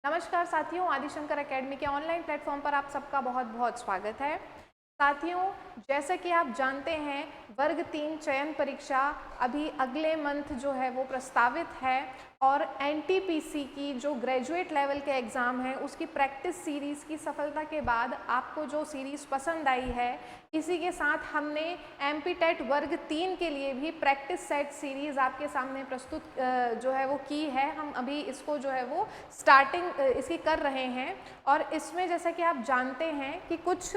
नमस्कार साथियों, आदिशंकर एकेडमी के ऑनलाइन प्लेटफॉर्म पर आप सबका बहुत बहुत स्वागत है। साथियों, जैसा कि आप जानते हैं, वर्ग 3 चयन परीक्षा अभी अगले मंथ जो है वो प्रस्तावित है और एनटीपीसी की जो ग्रेजुएट लेवल के एग्ज़ाम है उसकी प्रैक्टिस सीरीज़ की सफलता के बाद आपको जो सीरीज़ पसंद आई है, इसी के साथ हमने एमपीटेट वर्ग 3 के लिए भी प्रैक्टिस सेट सीरीज़ आपके सामने प्रस्तुत जो है वो की है। हम अभी इसको जो है वो स्टार्टिंग इसकी कर रहे हैं और इसमें जैसा कि आप जानते हैं कि कुछ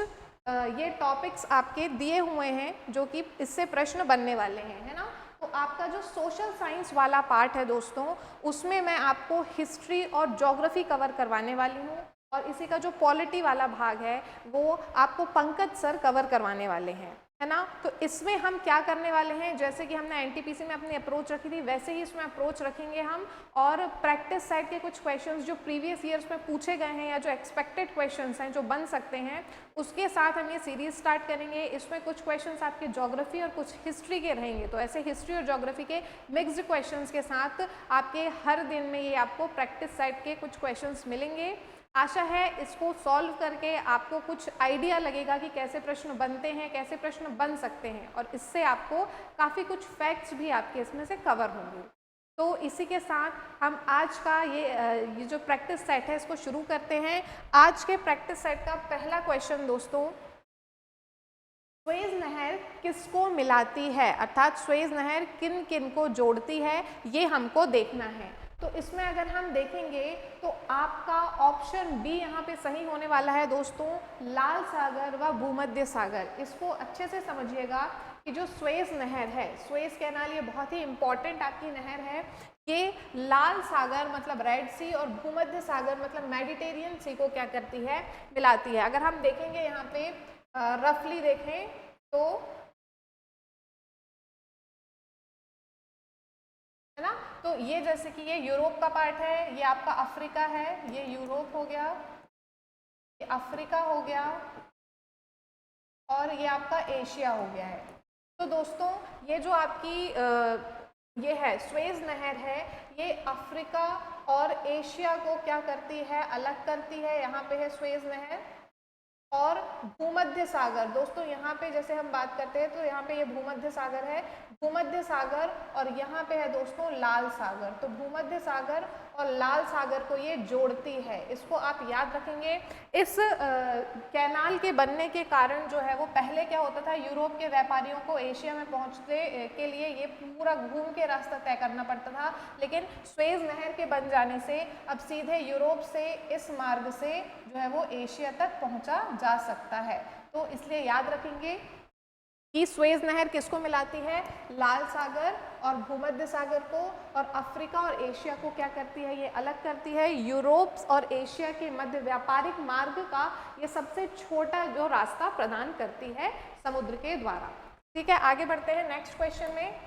ये टॉपिक्स आपके दिए हुए हैं जो कि इससे प्रश्न बनने वाले हैं, है ना। तो आपका जो सोशल साइंस वाला पार्ट है दोस्तों, उसमें मैं आपको हिस्ट्री और ज्योग्राफी कवर करवाने वाली हूँ और इसी का जो पॉलिटी वाला भाग है वो आपको पंकज सर कवर करवाने वाले हैं, है ना। तो इसमें हम क्या करने वाले हैं, जैसे कि हमने एनटीपीसी में अपनी अप्रोच रखी थी वैसे ही इसमें अप्रोच रखेंगे हम और प्रैक्टिस साइड के कुछ क्वेश्चंस जो प्रीवियस ईयर्स में पूछे गए हैं या जो एक्सपेक्टेड क्वेश्चंस हैं जो बन सकते हैं, उसके साथ हम ये सीरीज स्टार्ट करेंगे। इसमें कुछ क्वेश्चंस आपके ज्योग्राफी और कुछ हिस्ट्री के रहेंगे, तो ऐसे हिस्ट्री और ज्योग्राफी के मिक्स्ड क्वेश्चंस के साथ आपके हर दिन में ये आपको प्रैक्टिस साइड के कुछ क्वेश्चंस मिलेंगे। आशा है इसको सॉल्व करके आपको कुछ आइडिया लगेगा कि कैसे प्रश्न बनते हैं, कैसे प्रश्न बन सकते हैं और इससे आपको काफ़ी कुछ फैक्ट्स भी आपके इसमें से कवर होंगे। तो इसी के साथ हम आज का ये जो प्रैक्टिस सेट है इसको शुरू करते हैं। आज के प्रैक्टिस सेट का पहला क्वेश्चन दोस्तों, स्वेज नहर किसको मिलाती है, अर्थात स्वेज नहर किन किन को जोड़ती है, ये हमको देखना है। तो इसमें अगर हम देखेंगे तो आपका ऑप्शन बी यहाँ पे सही होने वाला है दोस्तों, लाल सागर व भूमध्य सागर। इसको अच्छे से समझिएगा कि जो स्वेज नहर है, स्वेज कैनाल, ये बहुत ही इंपॉर्टेंट आपकी नहर है। ये लाल सागर मतलब रेड सी और भूमध्य सागर मतलब मेडिटेरियन सी को क्या करती है, मिलाती है। अगर हम देखेंगे यहाँ पे रफली देखें तो, है ना, तो ये जैसे कि ये यूरोप का पार्ट है, ये आपका अफ्रीका है, ये यूरोप हो गया, ये अफ्रीका हो गया और ये आपका एशिया हो गया है। तो दोस्तों ये जो आपकी ये है स्वेज नहर है, ये अफ्रीका और एशिया को क्या करती है, अलग करती है। यहाँ पे है स्वेज नहर और भूमध्य सागर। दोस्तों यहाँ पे जैसे हम बात करते हैं तो यहाँ पे ये भूमध्य सागर है, भूमध्य सागर और यहाँ पे है दोस्तों लाल सागर। तो भूमध्य सागर और लाल सागर को ये जोड़ती है, इसको आप याद रखेंगे। इस कैनाल के बनने के कारण जो है वो पहले क्या होता था, यूरोप के व्यापारियों को एशिया में पहुँचने के लिए ये पूरा घूम के रास्ता तय करना पड़ता था, लेकिन स्वेज नहर के बन जाने से अब सीधे यूरोप से इस मार्ग से जो है वो एशिया तक पहुँचा जा सकता है। तो इसलिए याद रखेंगे कि स्वेज नहर किसको मिलाती है, लाल सागर और भूमध्य सागर को, और अफ्रीका और एशिया को क्या करती है, ये अलग करती है। यूरोप और एशिया के मध्य व्यापारिक मार्ग का ये सबसे छोटा जो रास्ता प्रदान करती है समुद्र के द्वारा। ठीक है, आगे बढ़ते हैं नेक्स्ट क्वेश्चन में।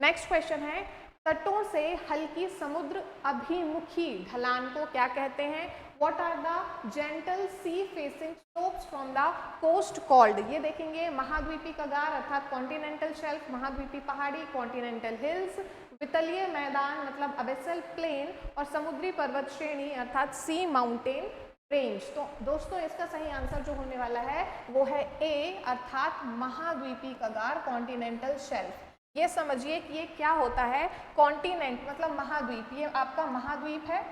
नेक्स्ट क्वेश्चन है, तटों से हल्की समुद्र अभिमुखी ढलान को क्या कहते हैं? What are the gentle sea facing slopes from the coast called? ये देखेंगे महाद्वीपी कगार अर्थात कॉन्टिनेंटल शेल्फ, महाद्वीपी पहाड़ी कॉन्टिनेंटल हिल्स, वितलीय मैदान मतलब अबेसल प्लेन और समुद्री पर्वत श्रेणी अर्थात सी माउंटेन रेंज। तो दोस्तों इसका सही आंसर जो होने वाला है वो है ए अर्थात महाद्वीपी कगार कॉन्टिनेंटल शेल्फ। ये समझिए कि ये क्या होता है, कॉन्टिनेंट मतलब महाद्वीप, ये आपका महाद्वीप है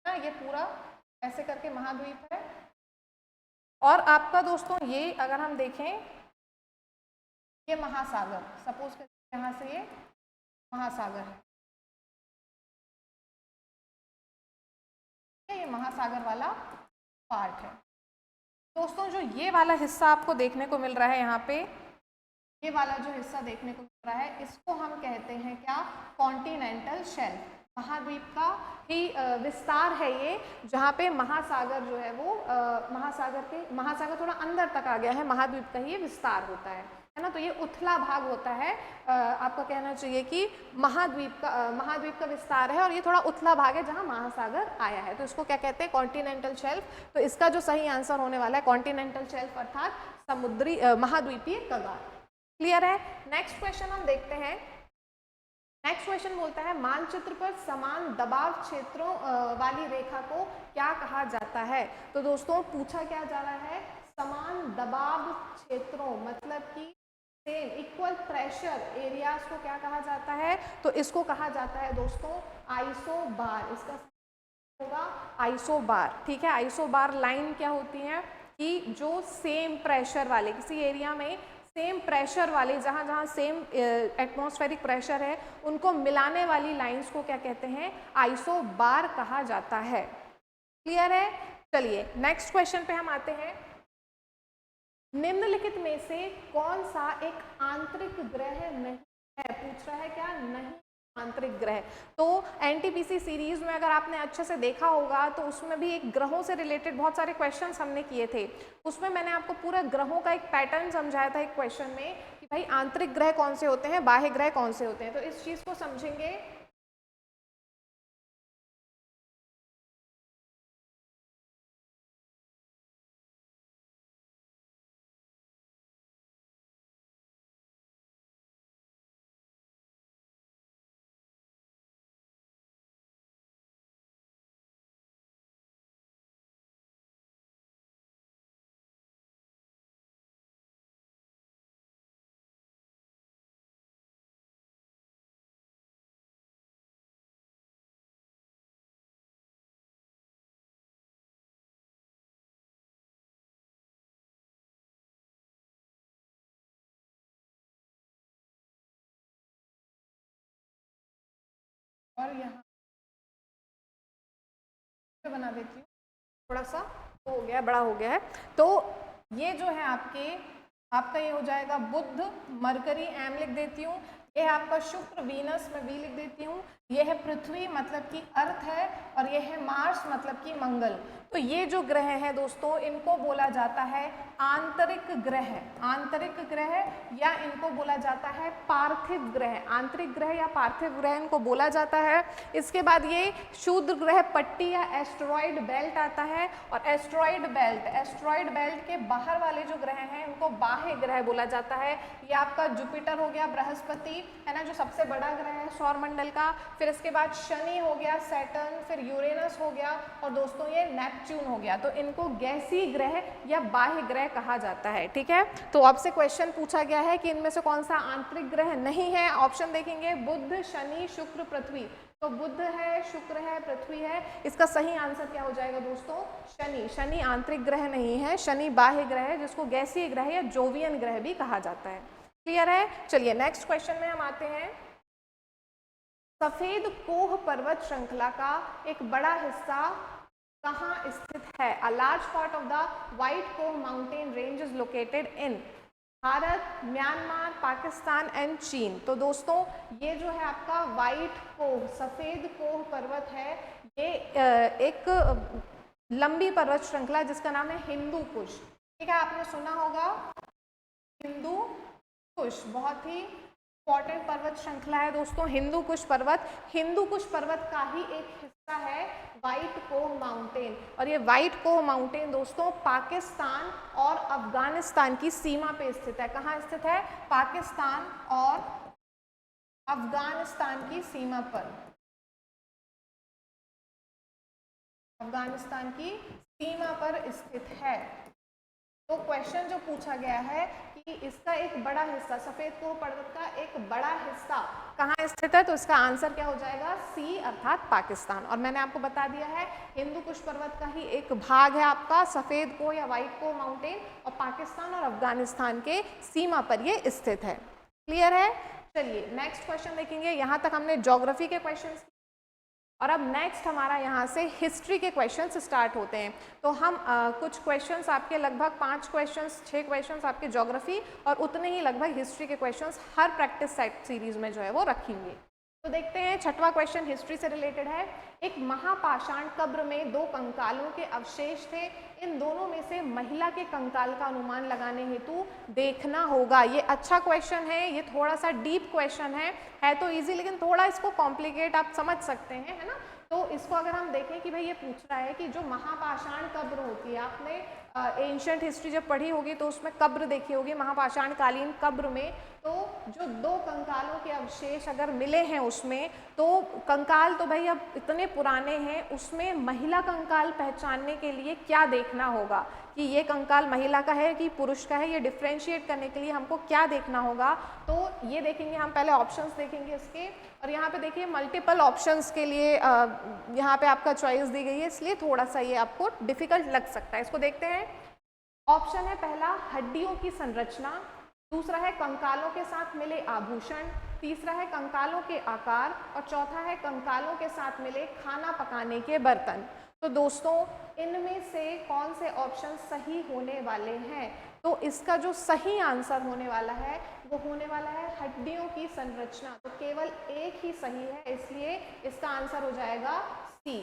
ना, ये पूरा ऐसे करके महाद्वीप है। और आपका दोस्तों ये अगर हम देखें ये महासागर, सपोज करते यहाँ से ये महासागर है, ये महासागर वाला पार्ट है। दोस्तों जो ये वाला हिस्सा आपको देखने को मिल रहा है यहाँ पे, ये वाला जो हिस्सा देखने को मिल रहा है इसको हम कहते हैं क्या, कॉन्टिनेंटल शेल्फ। महाद्वीप का ही विस्तार है ये, जहाँ पे महासागर जो है वो महासागर थोड़ा अंदर तक आ गया है, महाद्वीप का ही ये विस्तार होता है ना। तो ये उथला भाग होता है, आपका कहना चाहिए कि महाद्वीप का विस्तार है और ये थोड़ा उथला भाग है जहाँ महासागर आया है, तो इसको क्या कहते हैं, कॉन्टिनेंटल शेल्फ। तो इसका जो सही आंसर होने वाला है कॉन्टिनेंटल शेल्फ अर्थात समुद्री महाद्वीपीय कगार। क्लियर है। नेक्स्ट क्वेश्चन हम देखते हैं, नेक्स्ट क्वेश्चन बोलता है मानचित्र पर समान दबाव क्षेत्रों वाली रेखा को क्या कहा जाता है। तो दोस्तों पूछा क्या जा रहा है, समान दबाव क्षेत्रों मतलब कि सेम इक्वल प्रेशर एरियाज को क्या कहा जाता है, तो इसको कहा जाता है दोस्तों आइसोबार। इसका होगा आइसोबार। ठीक है, आइसोबार लाइन क्या होती है कि जो सेम प्रेशर वाले किसी एरिया में सेम प्रेशर वाले जहाँ जहाँ सेम एटमॉस्फेरिक प्रेशर है उनको मिलाने वाली लाइंस को क्या कहते हैं, आइसोबार कहा जाता है। क्लियर है। चलिए नेक्स्ट क्वेश्चन पे हम आते हैं। निम्नलिखित में से कौन सा एक आंतरिक ग्रह नहीं है, पूछ रहा है क्या, नहीं आंतरिक ग्रह। तो एनटीपीसी सीरीज में अगर आपने अच्छे से देखा होगा तो उसमें भी एक ग्रहों से रिलेटेड बहुत सारे क्वेश्चंस हमने किए थे। उसमें मैंने आपको पूरा ग्रहों का एक पैटर्न समझाया था एक क्वेश्चन में कि भाई आंतरिक ग्रह कौन से होते हैं, बाह्य ग्रह कौन से होते हैं। तो इस चीज को समझेंगे। और यहाँ बना देती हूँ, थोड़ा सा हो गया, बड़ा हो गया है। तो ये जो है आपका ये हो जाएगा बुध, मरकरी एम लिख देती हूँ। ये है आपका शुक्र, वीनस में वी लिख देती हूँ। ये है पृथ्वी मतलब कि अर्थ है, और ये है मार्स मतलब कि मंगल। तो ये जो ग्रह है दोस्तों इनको बोला जाता है आंतरिक ग्रह, आंतरिक ग्रह, या इनको बोला जाता है पार्थिव ग्रह। आंतरिक ग्रह या पार्थिव ग्रह इनको बोला जाता है। इसके बाद ये क्षुद्र ग्रह पट्टी या एस्टेरॉयड बेल्ट आता है, और एस्टेरॉयड बेल्ट के बाहर वाले जो ग्रह हैं उनको बाह्य ग्रह बोला जाता है। ये आपका जुपिटर हो गया, बृहस्पति है ना जो सबसे बड़ा ग्रह है सौरमंडल का, फिर इसके बाद शनि हो गया, सैटर्न, फिर यूरेनस हो गया, और दोस्तों ये नेपच्यून हो गया। तो इनको गैसीय ग्रह या बाह्य ग्रह कहा जाता है। ठीक है, तो आपसे क्वेश्चन पूछा गया है कि इनमें से कौन सा आंतरिक ग्रह नहीं है। ऑप्शन देखेंगे बुध, शनि, शुक्र, पृथ्वी। तो बुध है, शुक्र है, पृथ्वी है। इसका सही आंसर क्या हो जाएगा दोस्तों, शनि। शनि आंतरिक ग्रह नहीं है, शनि बाह्य ग्रह है जिसको गैसीय ग्रह या जोवियन ग्रह भी कहा जाता है। क्लियर है। चलिए नेक्स्ट क्वेश्चन में हम आते हैं। सफेद कोह पर्वत श्रृंखला का एक बड़ा हिस्सा कहाँ स्थित है। A large part of the white Koh mountain range is located in Bharat, Myanmar, Pakistan and चीन। तो दोस्तों ये जो है आपका व्हाइट कोह, सफेद कोह पर्वत है, ये एक लंबी पर्वत श्रृंखला जिसका नाम है हिंदू कुश। ठीक है, आपने सुना होगा हिंदू कुश, बहुत ही इंपॉर्टेंट पर्वत श्रृंखला है दोस्तों हिंदू कुश पर्वत। हिंदू कुश पर्वत का ही एक हिस्सा है व्हाइट कोह माउंटेन, और ये व्हाइट कोह माउंटेन दोस्तों पाकिस्तान और अफगानिस्तान की सीमा पे स्थित है। कहाँ स्थित है, पाकिस्तान और अफगानिस्तान की सीमा पर, अफगानिस्तान की सीमा पर स्थित है। तो क्वेश्चन जो पूछा गया है कि इसका एक बड़ा हिस्सा, सफेद कोह पर्वत का एक बड़ा हिस्सा कहाँ स्थित है, तो इसका आंसर क्या हो जाएगा, सी अर्थात पाकिस्तान। और मैंने आपको बता दिया है हिंदू कुश पर्वत का ही एक भाग है आपका सफेद कोह या व्हाइट कोह माउंटेन, और पाकिस्तान और अफगानिस्तान के सीमा पर ये स्थित है। क्लियर है। चलिए नेक्स्ट क्वेश्चन देखेंगे। यहाँ तक हमने ज्योग्राफी के क्वेश्चन, और अब नेक्स्ट हमारा यहाँ से हिस्ट्री के क्वेश्चंस स्टार्ट होते हैं। तो हम कुछ क्वेश्चंस आपके लगभग 5 क्वेश्चंस 6 क्वेश्चंस आपके ज्योग्राफी और उतने ही लगभग हिस्ट्री के क्वेश्चंस हर प्रैक्टिस सेट सीरीज में जो है वो रखेंगे। तो देखते हैं छठवां क्वेश्चन हिस्ट्री से रिलेटेड है। एक महापाषाण कब्र में 2 कंकालों के अवशेष थे, इन दोनों में से महिला के कंकाल का अनुमान लगाने हेतु देखना होगा। ये अच्छा क्वेश्चन है, ये थोड़ा सा डीप क्वेश्चन है तो इजी, लेकिन थोड़ा इसको कॉम्प्लिकेट आप समझ सकते हैं, है ना। तो इसको अगर हम देखें कि भाई ये पूछ रहा है कि जो महापाषाण कब्र होती है, आपने एंशिएंट हिस्ट्री जब पढ़ी होगी तो उसमें कब्र देखी होगी, महापाषाण कालीन कब्र में तो जो 2 कंकालों के अवशेष अगर मिले हैं उसमें, तो कंकाल तो भाई अब इतने पुराने हैं, उसमें महिला कंकाल पहचानने के लिए क्या देखना होगा कि ये कंकाल महिला का है कि पुरुष का है, ये डिफ्रेंशिएट करने के लिए हमको क्या देखना होगा। तो ये देखेंगे हम, पहले ऑप्शंस देखेंगे इसके, और यहाँ पे देखिए मल्टीपल ऑप्शंस के लिए यहाँ पे आपका चॉइस दी गई है, इसलिए थोड़ा सा ये आपको डिफिकल्ट लग सकता है। इसको देखते हैं। ऑप्शन है पहला हड्डियों की संरचना, दूसरा है कंकालों के साथ मिले आभूषण, तीसरा है कंकालों के आकार, और चौथा है कंकालों के साथ मिले खाना पकाने के बर्तन। तो दोस्तों इनमें से कौन से ऑप्शन सही होने वाले हैं? तो इसका जो सही आंसर होने वाला है वो होने वाला है हड्डियों की संरचना। तो केवल एक ही सही है, इसलिए इसका आंसर हो जाएगा सी।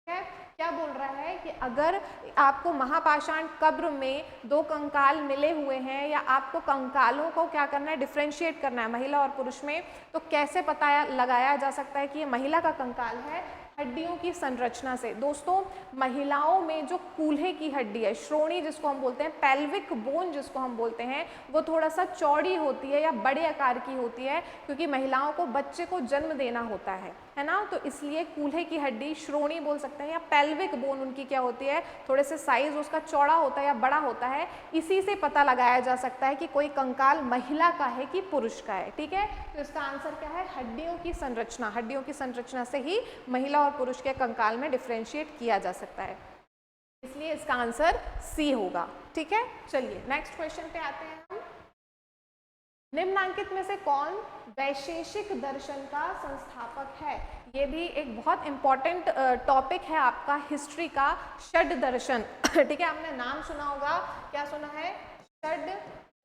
है क्या बोल रहा है कि अगर आपको महापाषाण कब्र में 2 कंकाल मिले हुए हैं, या आपको कंकालों को क्या करना है, डिफ्रेंशिएट करना है महिला और पुरुष में, तो कैसे पता लगाया जा सकता है कि ये महिला का कंकाल है? हड्डियों की संरचना से। दोस्तों महिलाओं में जो कूल्हे की हड्डी है, श्रोणी जिसको हम बोलते हैं, पेल्विक बोन जिसको हम बोलते हैं, वो थोड़ा सा चौड़ी होती है या बड़े आकार की होती है, क्योंकि महिलाओं को बच्चे को जन्म देना होता है ना। तो इसलिए कूल्हे की हड्डी, श्रोणी बोल सकते हैं, या पेल्विक बोन उनकी क्या होती है, थोड़े से साइज उसका चौड़ा होता है या बड़ा होता है। इसी से पता लगाया जा सकता है कि कोई कंकाल महिला का है कि पुरुष का है। ठीक है, तो इसका आंसर क्या है? हड्डियों की संरचना। हड्डियों की संरचना से ही महिला और पुरुष के कंकाल में डिफरेंशिएट किया जा सकता है, इसलिए इसका आंसर सी होगा। ठीक है, चलिए नेक्स्ट क्वेश्चन पे आते हैं हम। निम्नांकित में से कौन वैशेषिक दर्शन का संस्थापक है? ये भी एक बहुत इंपॉर्टेंट टॉपिक है आपका हिस्ट्री का, षड दर्शन। ठीक है, आपने नाम सुना होगा, क्या सुना है? षड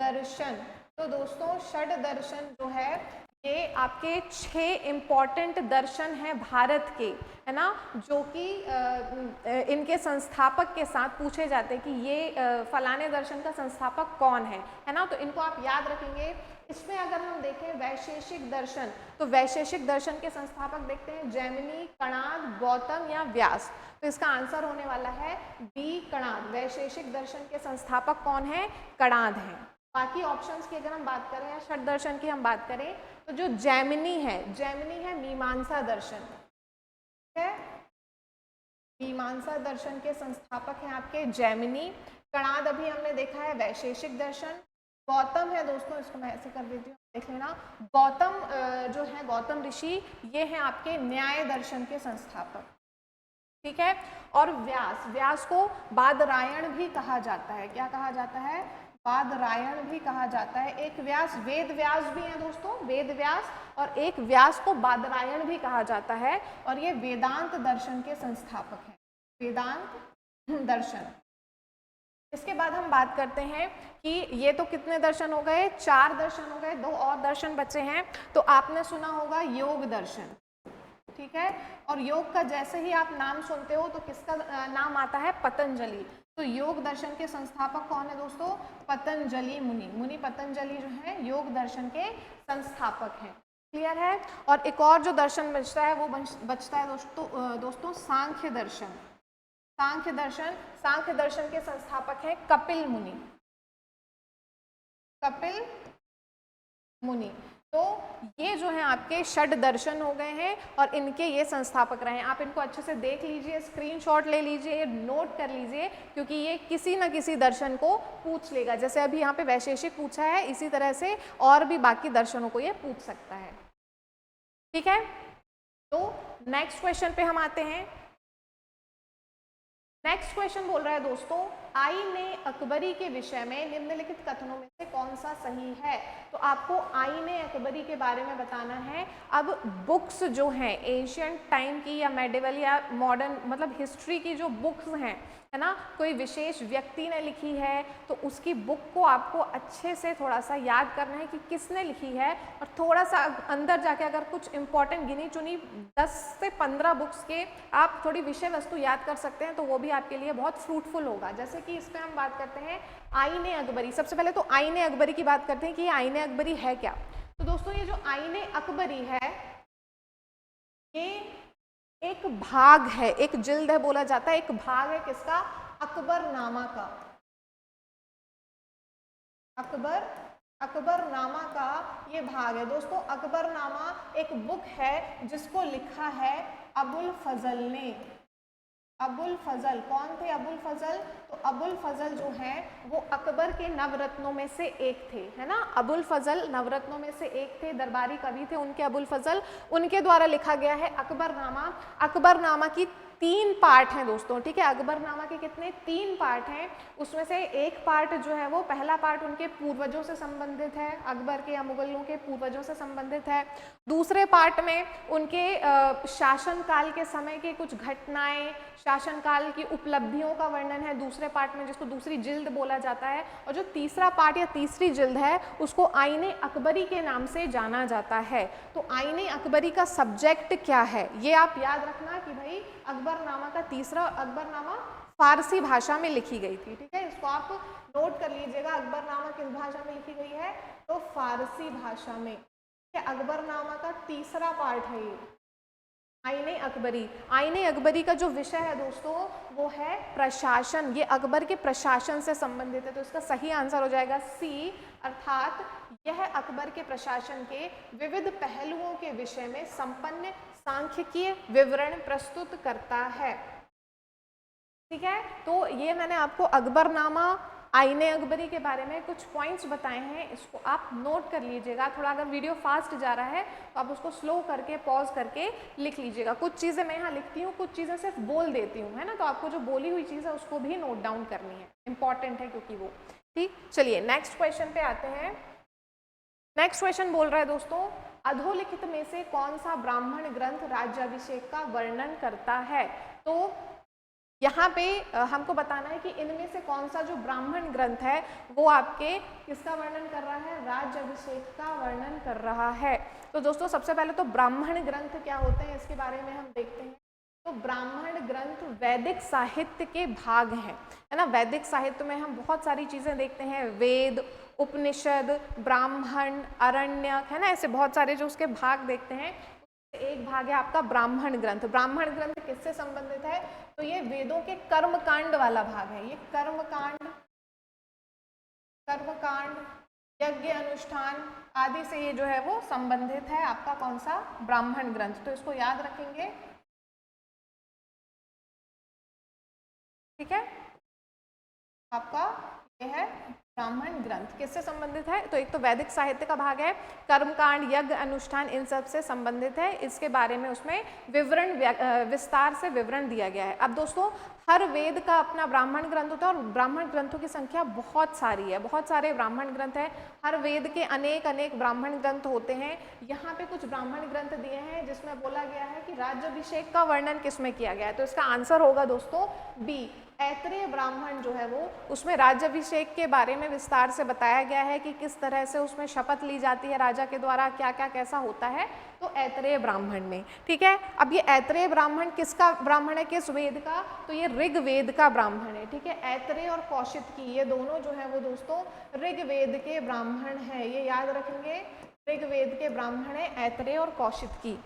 दर्शन। तो दोस्तों षड दर्शन जो है ये आपके 6 इम्पॉर्टेंट दर्शन हैं भारत के, है ना, जो कि इनके संस्थापक के साथ पूछे जाते हैं कि ये फलाने दर्शन का संस्थापक कौन है ना। तो इनको आप याद रखेंगे। इसमें अगर हम देखें वैशेषिक दर्शन, तो वैशेषिक दर्शन के संस्थापक देखते हैं जैमिनी, कणाद, गौतम या व्यास। तो इसका आंसर होने वाला है बी, कणाद। वैशेषिक दर्शन के संस्थापक कौन है? कणाद हैं। बाकी ऑप्शंस की अगर हम बात करें या षड दर्शन की हम बात करें, तो जो जैमिनी है मीमांसा दर्शन। ठीक है, मीमांसा दर्शन के संस्थापक हैं आपके जैमिनी। कणाद अभी हमने देखा है वैशेषिक दर्शन। गौतम है दोस्तों, इसको मैं ऐसे कर देती हूँ, देख लेना। गौतम जो है, गौतम ऋषि, ये हैं आपके न्याय दर्शन के संस्थापक। ठीक है, और व्यास को बादरायण भी कहा जाता है। क्या कहा जाता है? बादरायण भी कहा जाता है। एक व्यास वेद व्यास भी है दोस्तों, वेद व्यास, और एक व्यास को बादरायण भी कहा जाता है, और ये वेदांत दर्शन के संस्थापक हैं, वेदांत दर्शन। इसके बाद हम बात करते हैं कि ये तो कितने दर्शन हो गए? 4 दर्शन हो गए, 2 और दर्शन बचे हैं। तो आपने सुना होगा योग दर्शन। ठीक है, और योग का जैसे ही आप नाम सुनते हो तो किसका नाम आता है? पतंजलि। तो योग दर्शन के संस्थापक कौन है दोस्तों? पतंजलि मुनि। मुनि पतंजलि जो है योग दर्शन के संस्थापक हैं। क्लियर है? और एक और जो दर्शन बचता है वो बचता है दोस्तों सांख्य दर्शन। सांख्य दर्शन के संस्थापक हैं कपिल मुनि। कपिल मुनि। तो ये जो है आपके षड दर्शन हो गए हैं, और इनके ये संस्थापक रहे हैं। आप इनको अच्छे से देख लीजिए, स्क्रीनशॉट ले लीजिए, नोट कर लीजिए, क्योंकि ये किसी न किसी दर्शन को पूछ लेगा। जैसे अभी यहाँ पे वैशेषिक पूछा है, इसी तरह से और भी बाकी दर्शनों को ये पूछ सकता है। ठीक है, तो नेक्स्ट क्वेश्चन पे हम आते हैं। नेक्स्ट क्वेश्चन बोल रहा है दोस्तों, आईने अकबरी के विषय में निम्नलिखित कथनों में से कौन सा सही है? तो आपको आईने अकबरी के बारे में बताना है। अब बुक्स जो हैं एशियंट टाइम की या मेडिवल या मॉडर्न, मतलब हिस्ट्री की जो बुक्स हैं, है ना, कोई विशेष व्यक्ति ने लिखी है, तो उसकी बुक को आपको अच्छे से थोड़ा सा याद करना है कि किसने लिखी है, और थोड़ा सा अंदर जाके अगर कुछ इंपॉर्टेंट गिनी चुनी 10 से 15 बुक्स के आप थोड़ी विषय वस्तु याद कर सकते हैं, तो वो भी आपके लिए बहुत फ्रूटफुल होगा। जैसे कि इस पर हम बात करते हैं आईने अकबरी। सबसे पहले तो आईने अकबरी की बात करते हैं कि आईने अकबरी है क्या। तो दोस्तों ये जो आईने अकबरी है, ये एक भाग है, एक जिल्द है बोला जाता है, एक भाग है किसका? अकबरनामा का। अकबरनामा अकबरनामा का ये भाग है दोस्तों। अकबरनामा एक बुक है जिसको लिखा है अबुल फजल ने। अबुल फजल कौन थे? अबुल फजल। तो अबुल फजल जो है वो अकबर के नवरत्नों में से एक थे, है ना। अबुल फजल नवरत्नों में से एक थे, दरबारी कवि थे उनके अबुल फजल, उनके द्वारा लिखा गया है अकबरनामा। अकबरनामा की 3 पार्ट हैं दोस्तों, ठीक है। अकबरनामा के कितने? 3 पार्ट हैं। उसमें से एक पार्ट जो है वो, पहला पार्ट उनके पूर्वजों से संबंधित है, अकबर के या मुगलों के पूर्वजों से संबंधित है। दूसरे पार्ट में उनके शासनकाल के समय के कुछ घटनाएं, शासनकाल की उपलब्धियों का वर्णन है दूसरे पार्ट में, जिसको दूसरी जिल्द बोला जाता है। और जो तीसरा पार्ट या तीसरी जिल्द है उसको आईने अकबरी के नाम से जाना जाता है। तो आईने अकबरी का सब्जेक्ट क्या है ये आप याद रखना कि भाई अकबरनामा का तीसरा, अकबरनामा फारसी भाषा में लिखी गई थी, ठीक है। इसको आप नोट कर लीजिएगा, अकबरनामा किस भाषा में लिखी गई है? तो फारसी भाषा में। अकबरनामा का तीसरा पार्ट है ये आईने अकबरी। आईने अकबरी का जो विषय है दोस्तों वो है प्रशासन। ये अकबर के प्रशासन से संबंधित है, तो इसका सही आंसर हो जाएगा सी, अर्थात यह अकबर के प्रशासन के विविध पहलुओं के विषय में संपन्न सांख्यिकीय विवरण प्रस्तुत करता है, ठीक है। तो ये मैंने आपको अकबरनामा, आईने अकबरी के बारे में कुछ पॉइंट्स बताए हैं, इसको आप नोट कर लीजिएगा। थोड़ा अगर वीडियो फास्ट जा रहा है तो आप उसको स्लो करके पॉज करके लिख लीजिएगा। कुछ चीज़ें मैं यहाँ लिखती हूँ, कुछ चीज़ें सिर्फ बोल देती हूँ, है ना। तो आपको जो बोली हुई चीज़ है उसको भी नोट डाउन करनी है, इंपॉर्टेंट है क्योंकि वो, ठीक। चलिए नेक्स्ट क्वेश्चन पे आते हैं। नेक्स्ट क्वेश्चन बोल रहा है दोस्तों, अधोलिखित में से कौन सा ब्राह्मण ग्रंथ राज्याभिषेक का वर्णन करता है? तो यहाँ पे हमको बताना है कि इनमें से कौन सा जो ब्राह्मण ग्रंथ है वो आपके किसका वर्णन कर रहा है? राज्याभिषेक का वर्णन कर रहा है। तो दोस्तों सबसे पहले तो ब्राह्मण ग्रंथ क्या होते हैं इसके बारे में हम देखते हैं। तो ब्राह्मण ग्रंथ वैदिक साहित्य के भाग हैं, है ना। वैदिक साहित्य में हम बहुत सारी चीज़ें देखते हैं, वेद, उपनिषद, ब्राह्मण, अरण्यक, है ना। ऐसे बहुत सारे जो उसके भाग देखते हैं। एक भाग है आपका ब्राह्मण ग्रंथ। ब्राह्मण ग्रंथ किससे संबंधित है? तो ये वेदों के कर्मकांड वाला भाग है। ये कर्मकांड, यज्ञ अनुष्ठान आदि से ये जो है वो संबंधित है आपका कौन सा? ब्राह्मण ग्रंथ। तो इसको याद रखेंगे, ठीक है। आपका ये है ब्राह्मण ग्रंथ किससे संबंधित है? तो एक तो वैदिक साहित्य का भाग है, कर्मकांड, यज्ञ अनुष्ठान इन सब से संबंधित है। इसके बारे में उसमें विवरण, विस्तार से विवरण दिया गया है। अब दोस्तों हर वेद का अपना ब्राह्मण ग्रंथ होता है और ब्राह्मण ग्रंथों की संख्या बहुत सारी है, बहुत सारे ब्राह्मण ग्रंथ हैं। हर वेद के अनेक अनेक ब्राह्मण ग्रंथ होते हैं। यहाँ पे कुछ ब्राह्मण ग्रंथ दिए हैं जिसमें बोला गया है कि राज्याभिषेक का वर्णन किसमें किया गया है। तो इसका आंसर होगा दोस्तों बी, ऐत्रेय ब्राह्मण जो है वो, उसमें राज्याभिषेक के बारे में विस्तार से बताया गया है कि किस तरह से उसमें शपथ ली जाती है राजा के द्वारा, क्या क्या कैसा होता है। तो ऐत्रेय ब्राह्मण में, ठीक है। अब ये ऐत्रेय ब्राह्मण किसका ब्राह्मण है? किस वेद का? तो ये ऋग्वेद का ब्राह्मण है, ठीक है। ऐत्रेय और कौशिकी ये दोनों जो है वो दोस्तों ऋग्वेद के ब्राह्मण है, ये याद रखेंगे। ऋग्वेद के ब्राह्मण है ऐत्रेय और कौशिकी।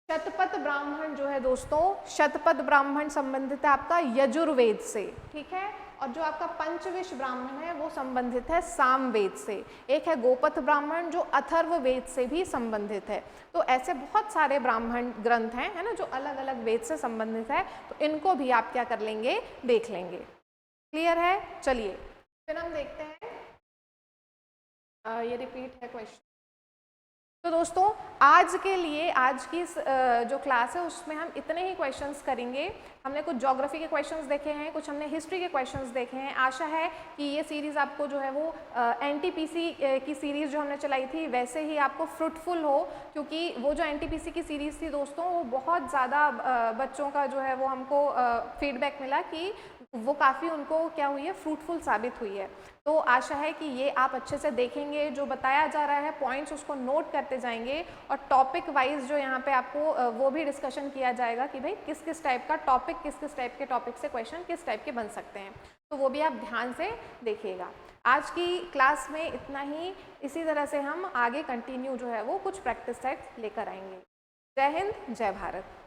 शतपथ ब्राह्मण जो है दोस्तों, शतपथ ब्राह्मण संबंधित है आपका यजुर्वेद से, ठीक है। और जो आपका पंचविश ब्राह्मण है वो संबंधित है सामवेद से। एक है गोपथ ब्राह्मण जो अथर्ववेद से भी संबंधित है। तो ऐसे बहुत सारे ब्राह्मण ग्रंथ हैं, है ना, जो अलग अलग वेद से संबंधित है। तो इनको भी आप क्या कर लेंगे? देख लेंगे। क्लियर है? चलिए फिर हम देखते हैं, ये रिपीट है क्वेश्चन। तो दोस्तों आज के लिए, आज की जो क्लास है उसमें हम इतने ही क्वेश्चंस करेंगे। हमने कुछ ज्योग्राफी के क्वेश्चंस देखे हैं, कुछ हमने हिस्ट्री के क्वेश्चंस देखे हैं। आशा है कि ये सीरीज़ आपको जो है वो एनटीपीसी की सीरीज़ जो हमने चलाई थी वैसे ही आपको फ्रूटफुल हो, क्योंकि वो जो एनटीपीसी की सीरीज़ थी दोस्तों वो बहुत ज़्यादा बच्चों का जो है वो हमको फीडबैक मिला कि वो काफ़ी उनको क्या हुई है, फ्रूटफुल साबित हुई है। तो आशा है कि ये आप अच्छे से देखेंगे, जो बताया जा रहा है पॉइंट्स उसको नोट करते जाएंगे और टॉपिक वाइज जो यहाँ पे आपको वो भी डिस्कशन किया जाएगा कि भाई किस किस टाइप का टॉपिक, किस किस टाइप के टॉपिक से क्वेश्चन किस टाइप के बन सकते हैं। तो वो भी आप ध्यान से देखिएगा। आज की क्लास में इतना ही। इसी तरह से हम आगे कंटिन्यू जो है वो कुछ प्रैक्टिस सेट्स लेकर आएंगे। जय हिंद, जय भारत।